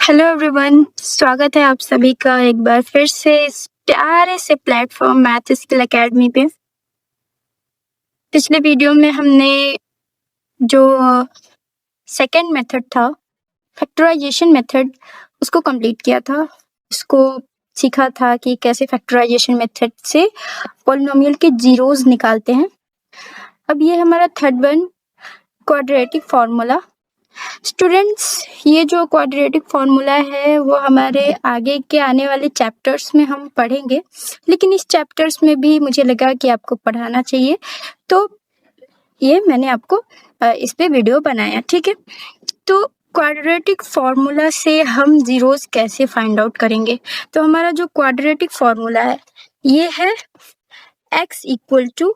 Hello everyone, स्वागत है आप सभी का एक बार फिर से इस प्यारे से प्लेटफॉर्म मैथ स्किल एकेडमी पे। पिछले वीडियो में हमने जो सेकंड मेथड था, फैक्टराइजेशन मेथड, उसको कंप्लीट किया था। उसको सीखा था कि कैसे फैक्टराइजेशन मेथड से पॉलिनोमियल के जीरोस निकालते हैं। अब ये हमारा third one, quadratic formula. Students, ये जो क्वाड्रेटिक फार्मूला है वो हमारे आगे के आने वाले चैप्टर्स में हम पढ़ेंगे, लेकिन इस चैप्टर्स में भी मुझे लगा कि आपको पढ़ाना चाहिए, तो ये मैंने आपको इस पे वीडियो बनाया। ठीक है, तो क्वाड्रेटिक फार्मूला से हम जीरोस कैसे फाइंड आउट करेंगे। तो हमारा जो क्वाड्रेटिक फार्मूला है ये है x equal to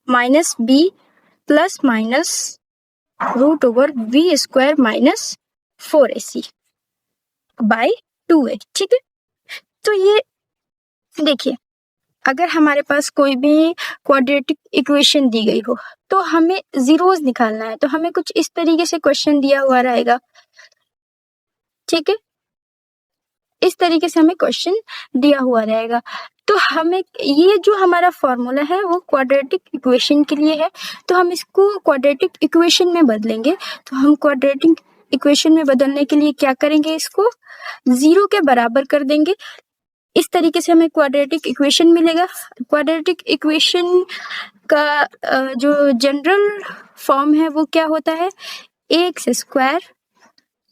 minus b plus minus root over b square minus 4ac by 2a। ठीक है, तो ये देखिए, अगर हमारे पास कोई भी क्वाड्रेटिक इक्वेशन दी गई हो तो हमें जीरोस निकालना है, तो हमें कुछ इस तरीके से क्वेश्चन दिया हुआ रहेगा। ठीक है, इस तरीके से हमें क्वेश्चन दिया हुआ रहेगा, तो हमें ये जो हमारा फॉर्मूला है वो क्वाड्रेटिक इक्वेशन के लिए है, तो हम इसको क्वाड्रेटिक इक्वेशन में बदलेंगे। तो हम क्वाड्रेटिक इक्वेशन में बदलने के लिए क्या करेंगे, इसको जीरो के बराबर कर देंगे। इस तरीके से हमें क्वाड्रेटिक इक्वेशन मिलेगा। क्वाड्रेटिक इक्वेशन का जो जनरल फॉर्म है वो क्या होता है, x square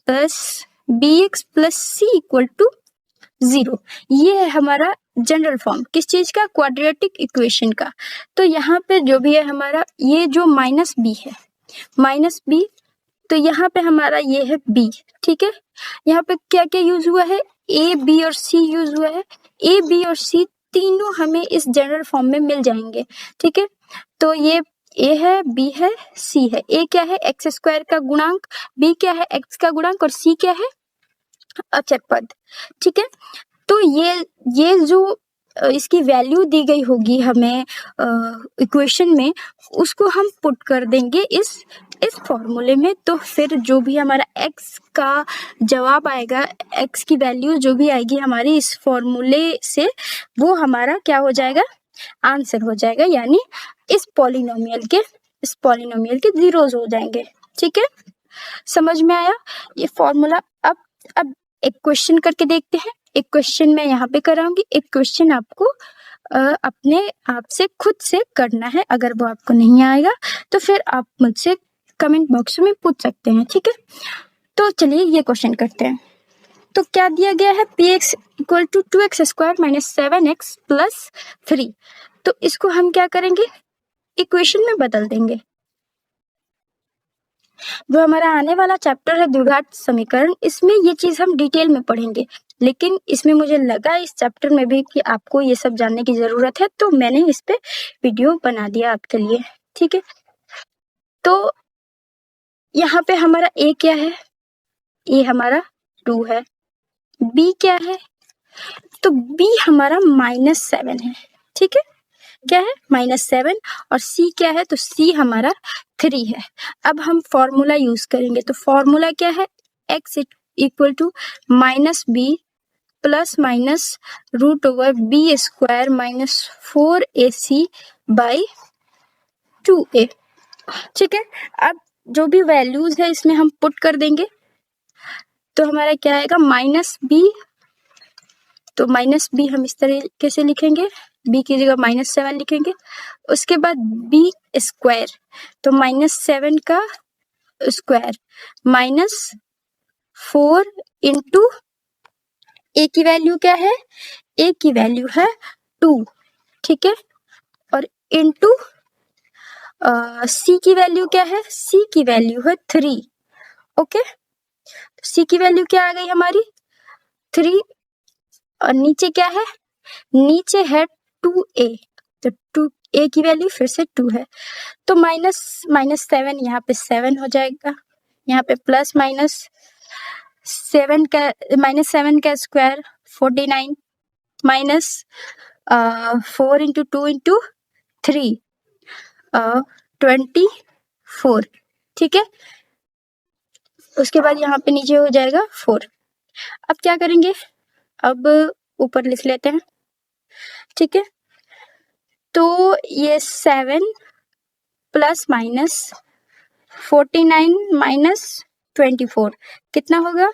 plus b x plus c equal to 0। ये है हमारा जनरल फॉर्म, किस चीज का, क्वाड्रेटिक इक्वेशन का। तो यहाँ पे जो भी है हमारा, ये जो माइनस बी है, माइनस बी, तो यहाँ पे हमारा ये है बी। ठीक है, यहाँ पे क्या क्या यूज हुआ है, ए बी और सी यूज हुआ है। ए बी और सी तीनों हमें इस जनरल फॉर्म में मिल जाएंगे। ठीक है, तो ये ए है, बी है, सी है। ए क्या है, एक्स स्क्वायर का गुणांक, बी क्या है, एक्स का गुणांक, और सी क्या है, अचर पद। ठीक है, तो ये जो इसकी वैल्यू दी गई होगी हमें इक्वेशन में, उसको हम पुट कर देंगे इस फॉर्मूले में। तो फिर जो भी हमारा x का जवाब आएगा, x की वैल्यू जो भी आएगी हमारी इस फॉर्मूले से, वो हमारा क्या हो जाएगा, आंसर हो जाएगा, यानी इस पॉलिनोमियल के जीरोस हो जाएंगे। ठीक है, समझ में आया ये फॉर्मूला। अब एक क्वेश्चन करके देखते हैं। एक क्वेश्चन मैं यहाँ पे कराऊंगी, एक क्वेश्चन आपको अपने आप से खुद से करना है। अगर वो आपको नहीं आएगा तो फिर आप मुझसे कमेंट बॉक्स में पूछ सकते हैं। ठीक है, तो चलिए ये क्वेश्चन करते हैं। तो क्या दिया गया है, p x equal to 2x square minus 7x plus 3। तो इसको हम क्या करेंगे, इक्वेशन में बदल देंगे। जो हमारा आने वाला चैप्टर है द्विघात समीकरण, इसमें ये चीज हम डिटेल में पढ़ेंगे, लेकिन इसमें मुझे लगा इस चैप्टर में भी कि आपको ये सब जानने की जरूरत है, तो मैंने इस पे वीडियो बना दिया आपके लिए। ठीक है, तो यहाँ पे हमारा ए क्या है, ए हमारा 2 है। बी क्या है, तो बी हमारा -7 है। ठीक है, क्या है, -7। और सी क्या है, तो सी हमारा 3 है। अब हम फॉर्मूला यूज करेंगे, तो फॉर्मूला क्या है, x equal to minus b plus minus root over b square minus 4ac by 2a। ठीक है, अब जो भी वैल्यूज है इसमें हम पुट कर देंगे, तो हमारा क्या आएगा, -b। तो -b हम इस तरीके से लिखेंगे, b की जगह -7 लिखेंगे। उसके बाद b स्क्वायर, तो -7 का स्क्वायर -4 इंटू a की वैल्यू क्या है, a की वैल्यू है 2। ठीक है, और इंटू c की वैल्यू क्या है, c की वैल्यू है 3। ओके, c की वैल्यू क्या आ गई हमारी, 3। और नीचे क्या है, नीचे है 2a, तो 2a की वैल्यू फिर से 2 है। तो -7 यहाँ पे 7 हो जाएगा, यहाँ पे प्लस -7 का स्क्वायर 49 माइनस 4 इंटू 2 इंटू 3 24। ठीक है, उसके बाद यहाँ पे नीचे हो जाएगा 4। अब क्या करेंगे, अब ऊपर लिख लेते हैं, ठीक है। तो ये 7 प्लस माइनस 49 माइनस 24 कितना होगा,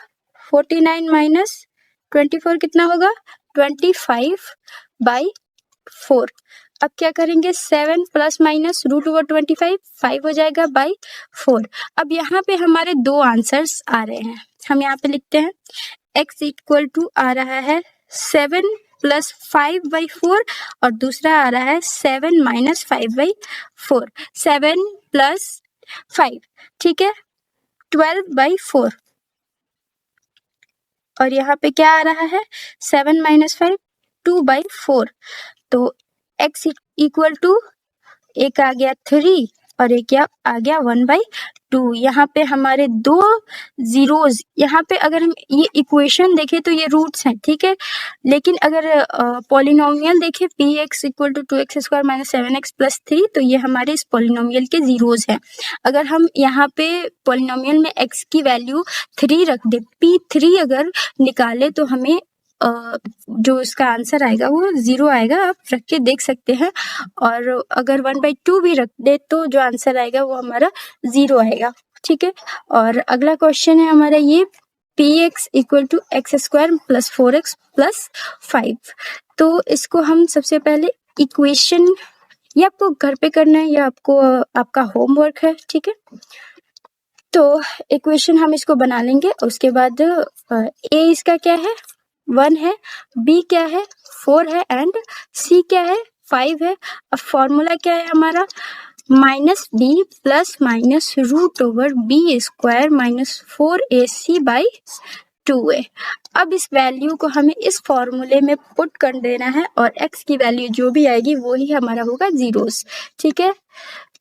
49 माइनस 24 कितना होगा, 25/4। अब क्या करेंगे, 7 प्लस माइनस रूट ओवर 25 5 हो जाएगा बाई 4। अब यहाँ पे हमारे दो आंसर्स आ रहे हैं, हम यहाँ पे लिखते हैं x इक्वल टू आ रहा है 7 प्लस 5/4 और दूसरा आ रहा है 7 माइनस 5/4, 7 प्लस 5, ठीक है, 12/4। और यहाँ पे क्या आ रहा है, 7 माइनस 5 2/4। तो x इक्वल टू एक आ गया 3 और एक आ गया 1/2। यहाँ पे हमारे दो जीरोज, यहाँ पे अगर हम ये इक्वेशन देखें तो ये रूट्स हैं, ठीक है। लेकिन अगर पॉलिनोमियल देखें px equal to 2x² minus 7x plus 3, तो ये हमारे इस पॉलिनोमियल के जीरोज हैं। अगर हम यहाँ पे पॉलिनोमियल में x की वैल्यू 3 रख दे, p3 अगर निकाले तो हमें जो इसका आंसर आएगा वो 0 आएगा, आप रख के देख सकते हैं। और अगर 1/2 भी रख दे तो जो आंसर आएगा वो हमारा 0 आएगा, ठीक है। और अगला क्वेश्चन है हमारा ये px equal to x² plus 4x plus 5। तो इसको हम सबसे पहले इक्वेशन, ये आपको घर पे करना है या आपको आपका होमवर्क है, ठीक है। तो इक्वेशन हम इसको बना लेंगे, उसके बाद a इसका क्या है 1 है, b क्या है 4 है एंड c क्या है 5 है। अब फॉर्मूला क्या है हमारा, minus b plus minus root over b² minus 4ac/2a। अब इस वैल्यू को हमें इस फॉर्मूले में पुट कर देना है और x की वैल्यू जो भी आएगी वो ही हमारा होगा जीरोस, ठीक है।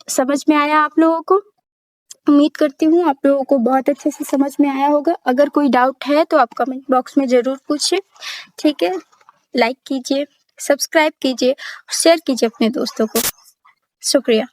समझ में आया आप लोगों को, उम्मीद करती हूँ आप लोगों को बहुत अच्छे से समझ में आया होगा। अगर कोई डाउट है तो आप कमेंट बॉक्स में ज़रूर पूछिए, ठीक है। लाइक कीजिए, सब्सक्राइब कीजिए, शेयर कीजिए अपने दोस्तों को। शुक्रिया।